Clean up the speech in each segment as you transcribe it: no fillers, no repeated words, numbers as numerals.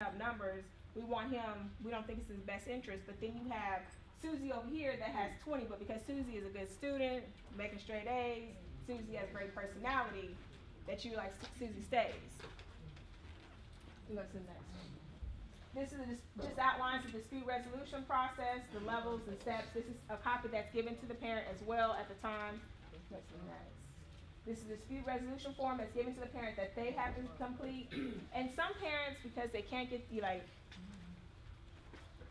up numbers. We want him, we don't think it's in his best interest, but then you have Susie over here that has 20, but because Susie is a good student, making straight A's, Susie has great personality, that you like Susie stays. Let's go to the next one. This is just outlines the dispute resolution process, the levels and steps. This is a copy that's given to the parent as well at the time. Let's do next. This is a dispute resolution form that's given to the parent that they have to complete. And some parents, because they can't get you like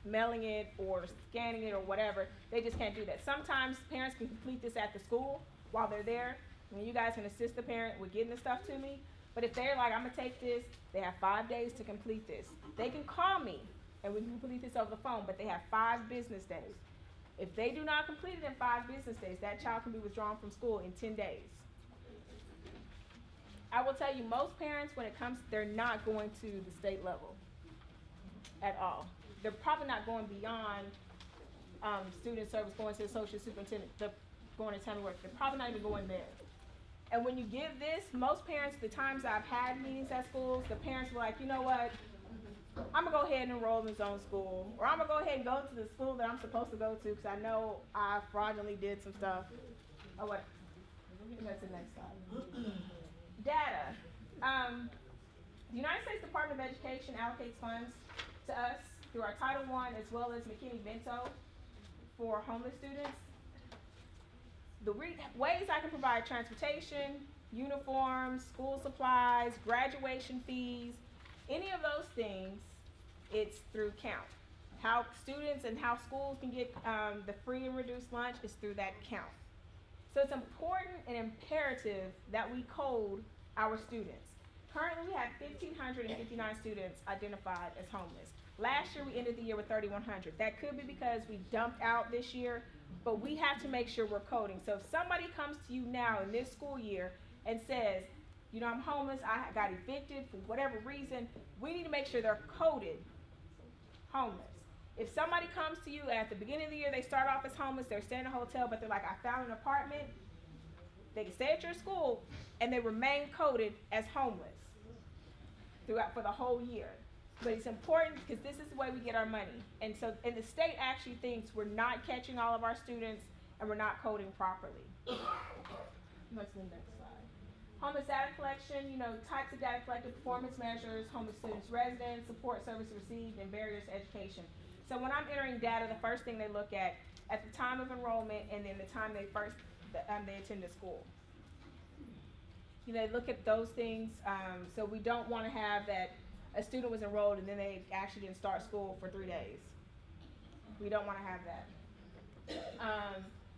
mailing it or scanning it or whatever, they just can't do that. Sometimes parents can complete this at the school while they're there. And you guys can assist the parent with getting the stuff to me. But if they're like, I'm gonna take this, they have 5 days to complete this. They can call me and we can complete this over the phone, but they have 5 business days. If they do not complete it in 5 business days, that child can be withdrawn from school in 10 days. I will tell you, most parents, when it comes, they're not going to the state level at all. They're probably not going beyond student service, going to the social superintendent, going to family work. They're probably not even going there. And when you give this, most parents, the times I've had meetings at schools, the parents were like, you know what, I'm going to go ahead and enroll in his own school. Or I'm going to go ahead and go to the school that I'm supposed to go to because I know I fraudulently did some stuff. Or what? That's the next slide. Data. The United States Department of Education allocates funds to us through our Title I as well as McKinney-Vento for homeless students. The ways I can provide transportation, uniforms, school supplies, graduation fees, any of those things, it's through count. How students and how schools can get the free and reduced lunch is through that count. So it's important and imperative that we code our students. Currently we have 1,559 students identified as homeless. Last year we ended the year with 3,100. That could be because we dumped out this year, but we have to make sure we're coding. So if somebody comes to you now in this school year and says, you know, I'm homeless, I got evicted for whatever reason, we need to make sure they're coded homeless. If somebody comes to you at the beginning of the year, they start off as homeless, they're staying in a hotel, but they're like, I found an apartment, they can stay at your school, and they remain coded as homeless throughout for the whole year. But it's important because this is the way we get our money. And so, and the state actually thinks we're not catching all of our students and we're not coding properly. Let's do the next slide. Homeless data collection, you know, types of data collected, performance measures, homeless students' residence, support service received, and barriers to education. So when I'm entering data, the first thing they look at the time of enrollment and then the time they they attend the school. You know, they look at those things, so we don't want to have that a student was enrolled and then they actually didn't start school for 3 days. We don't want to have that.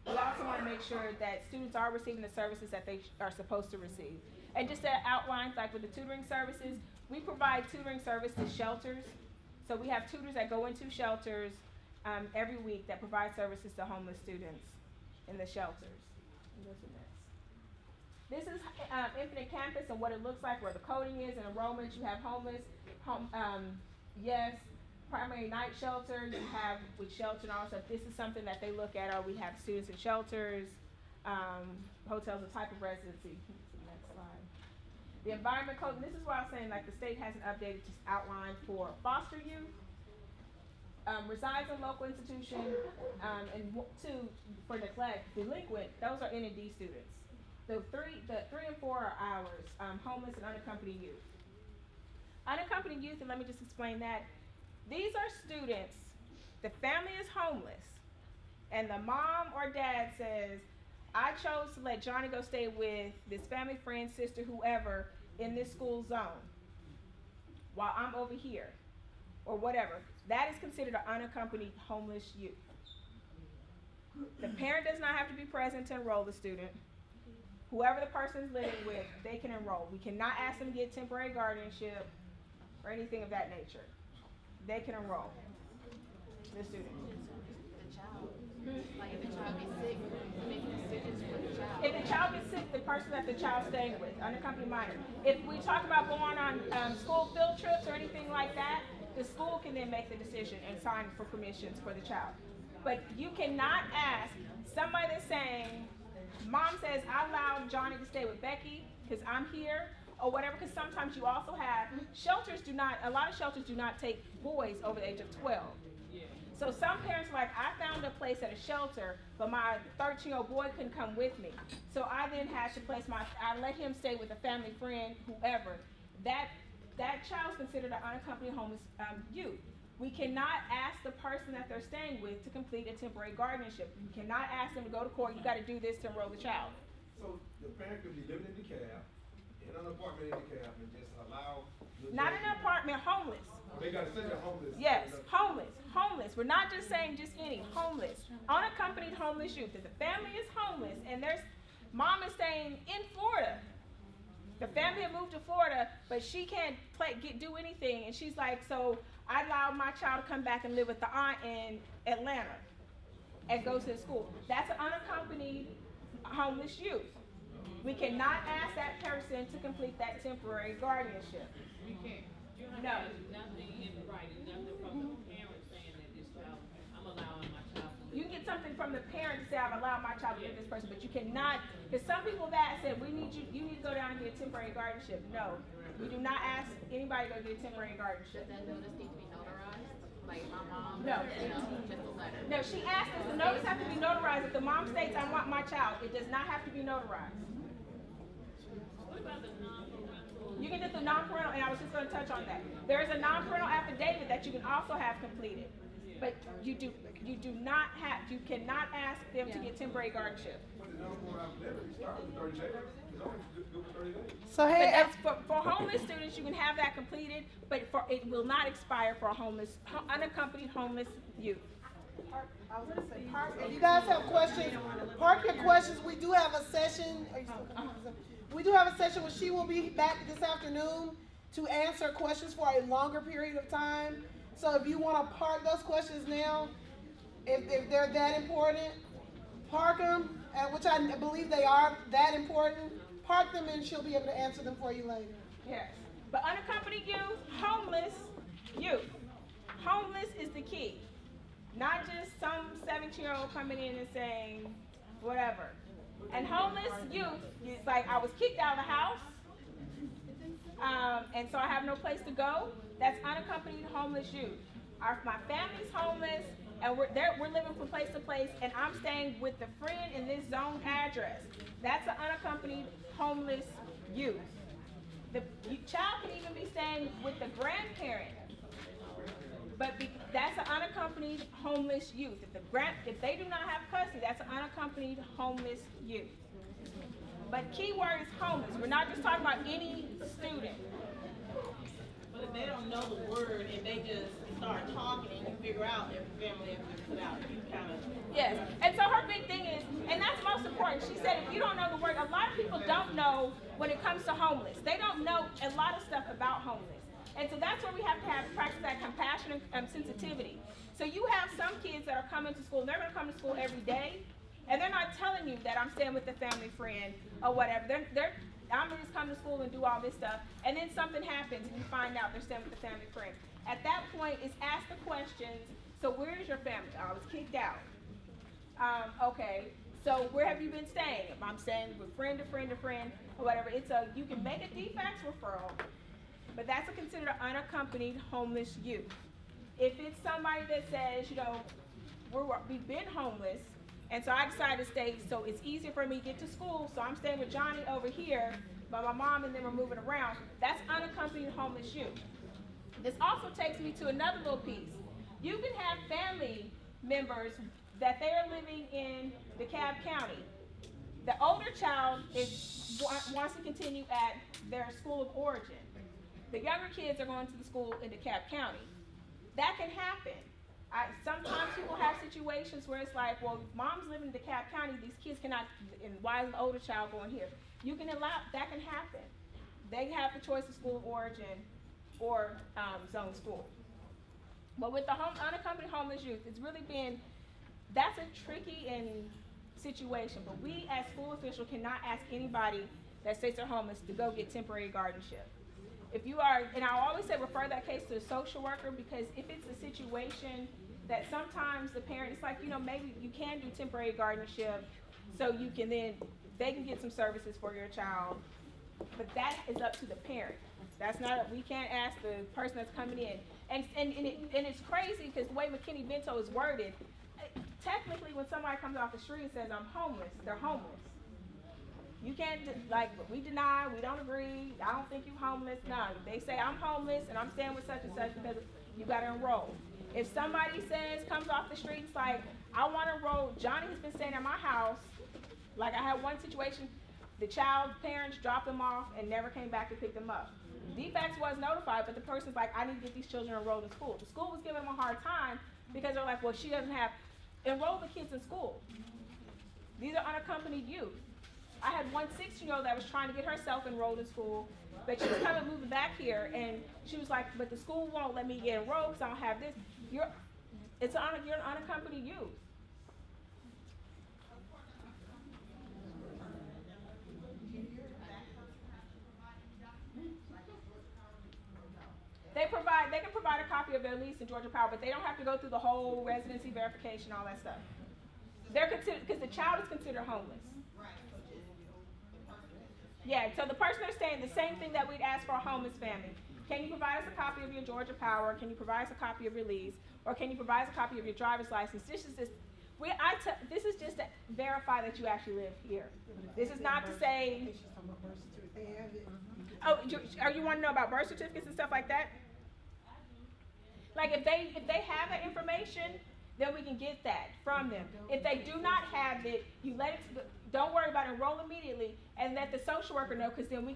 We also want to make sure that students are receiving the services that they are supposed to receive. And just to outline, like with the tutoring services, we provide tutoring service to shelters. So we have tutors that go into shelters every week that provide services to homeless students in the shelters. This is Infinite Campus and what it looks like, where the coding is and enrollment. You have homeless, yes, primary night shelter. You have with shelter and all stuff. This is something that they look at. Or we have students in shelters, hotels, a type of residency. Next slide. The environment code. And this is why I was saying like the state hasn't updated just outline for foster youth. Resides in local institution, and 2 for neglect, delinquent. Those are N&D students. The 3 and 4 are ours, homeless and unaccompanied youth. Unaccompanied youth, and let me just explain that. These are students, the family is homeless, and the mom or dad says, I chose to let Johnny go stay with this family friend, sister, whoever, in this school zone, while I'm over here, or whatever. That is considered an unaccompanied homeless youth. The parent does not have to be present to enroll the student. Whoever the person is living with, they can enroll. We cannot ask them to get temporary guardianship or anything of that nature. They can enroll. The student. The child. Like if the child gets sick, making decisions for the child. If the child gets sick, the person that the child's staying with, unaccompanied minor. If we talk about going on school field trips or anything like that, the school can then make the decision and sign for permissions for the child. But you cannot ask somebody that's saying, Mom says, I allowed Johnny to stay with Becky because I'm here, or whatever, because sometimes you also have, a lot of shelters do not take boys over the age of 12. So some parents are like, I found a place at a shelter, but my 13-year-old boy couldn't come with me. So I then had to I let him stay with a family friend, whoever. That child is considered an unaccompanied homeless youth. We cannot ask the person that they're staying with to complete a temporary guardianship. You cannot ask them to go to court, you got to do this to enroll the child. So the parent could be living in the cab, in an apartment in the cab, and just allow. Not in an apartment, homeless. They got to say they're homeless. Yes, homeless. We're not just saying just any, homeless. Unaccompanied homeless youth. If the family is homeless and there's mom is staying in Florida, the family had moved to Florida, but she can't do anything, and she's like, so I allowed my child to come back and live with the aunt in Atlanta and go to the school. That's an unaccompanied homeless youth. We cannot ask that person to complete that temporary guardianship. You can't. You don't No. have to do nothing in writing, nothing from the parent saying that this child, I'm allowing my child to live. You can get something from the parent to say, I've allowed my child to live with this person, but you cannot, because some people that said, you need to go down and get a temporary guardianship. No, we do not ask anybody to go get a temporary guardianship. Does that notice need to be notarized? Like my mom? No. Just a letter. No, she asked us, the notice has to be notarized. If the mom states, I want my child, it does not have to be notarized. What about the non-parental? You can do the non-parental, and I was just going to touch on that. There is a non-parental affidavit that you can also have completed, but you cannot ask them to get temporary guardianship. When the non-parental affidavit, it starts with 30 days. It's only good for 30 days. So But hey, that's for homeless students, you can have that completed, but it will not expire for a unaccompanied homeless youth. I was gonna say, if you guys have questions, park your questions. We do have a session. Are you still coming? We do have a session where she will be back this afternoon to answer questions for a longer period of time. So if you want to park those questions now, if they're that important, park them, which I believe they are that important. Park them and she'll be able to answer them for you later. Yes. But unaccompanied youth, homeless youth. Homeless is the key. Not just some 17-year-old coming in and saying whatever. And homeless youth, it's like I was kicked out of the house, and so I have no place to go. That's unaccompanied homeless youth. My family's homeless, and we're living from place to place, and I'm staying with the friend in this zone address. That's an unaccompanied homeless youth. The child can even be staying with the grandparent, but that's an unaccompanied homeless youth. If they do not have custody, that's an unaccompanied homeless youth. But key word is homeless. We're not just talking about any student. But if they don't know the word and they just start talking and you figure out if the family has been put out, you kind of. Yes, and so her big thing is, and that's most important, she said if you don't know the word, a lot of people don't know when it comes to homeless. They don't know a lot of stuff about homeless. And so that's where we have to practice that compassion and sensitivity. So you have some kids that are coming to school, and they're going to come to school every day, and they're not telling you that I'm staying with a family friend or whatever. I'm just coming to school and do all this stuff, and then something happens and you find out they're staying with a family friend. At that point, it's ask the questions. So where is your family? Oh, I was kicked out. Okay, so where have you been staying? I'm staying with friend to friend to friend or whatever. You can make a DFACS referral, but that's considered an unaccompanied homeless youth. If it's somebody that says, we've been homeless, and so I decided to stay, so it's easier for me to get to school, so I'm staying with Johnny over here, but my mom and them are moving around, that's unaccompanied homeless youth. This also takes me to another little piece. You can have family members that they are living in DeKalb County. The older child wants to continue at their school of origin. The younger kids are going to the school in DeKalb County. That can happen. Sometimes people have situations where it's like, well, mom's living in DeKalb County, these kids cannot, and why is the older child going here? You can allow, that can happen. They have the choice of school of origin or zone school. But with the unaccompanied homeless youth, it's really been, that's a tricky situation, but we as school officials cannot ask anybody that states they're homeless to go get temporary guardianship. If you are, and I always say refer that case to a social worker, because if it's a situation that sometimes the parent, it's like, maybe you can do temporary guardianship so you can then, they can get some services for your child But that is up to the parent. That's not, we can't ask the person that's coming in. And it's crazy because the way McKinney-Vento is worded, technically when somebody comes off the street and says, I'm homeless, they're homeless. You can't, like, we deny, we don't agree, I don't think you're homeless. No, they say, I'm homeless and I'm staying with such and such because you got to enroll. If somebody says, comes off the streets like, I want to enroll, Johnny has been staying at my house. Like I had one situation, the child's parents dropped them off and never came back to pick them up. DFACS was notified, but the person's like, I need to get these children enrolled in school. The school was giving them a hard time because they're like, well, she doesn't have, enroll the kids in school. These are unaccompanied youth. I had one 6-year-old that was trying to get herself enrolled in school, but she was coming moving back here, and she was like, but the school won't let me get enrolled because I don't have this. You're an unaccompanied youth. They can provide a copy of their lease in Georgia Power, but they don't have to go through the whole residency verification, all that stuff. They're considered, because the child is considered homeless. Yeah, so the person they're staying, the same thing that we'd ask for a homeless family. Can you provide us a copy of your Georgia Power? Can you provide us a copy of your lease? Or can you provide us a copy of your driver's license? This is just to verify that you actually live here. This is not to say, oh, you want to know about birth certificates and stuff like that? Like if they have that information, then we can get that from them. If they do not have it, you don't worry about it, enroll immediately and let the social worker know, because then we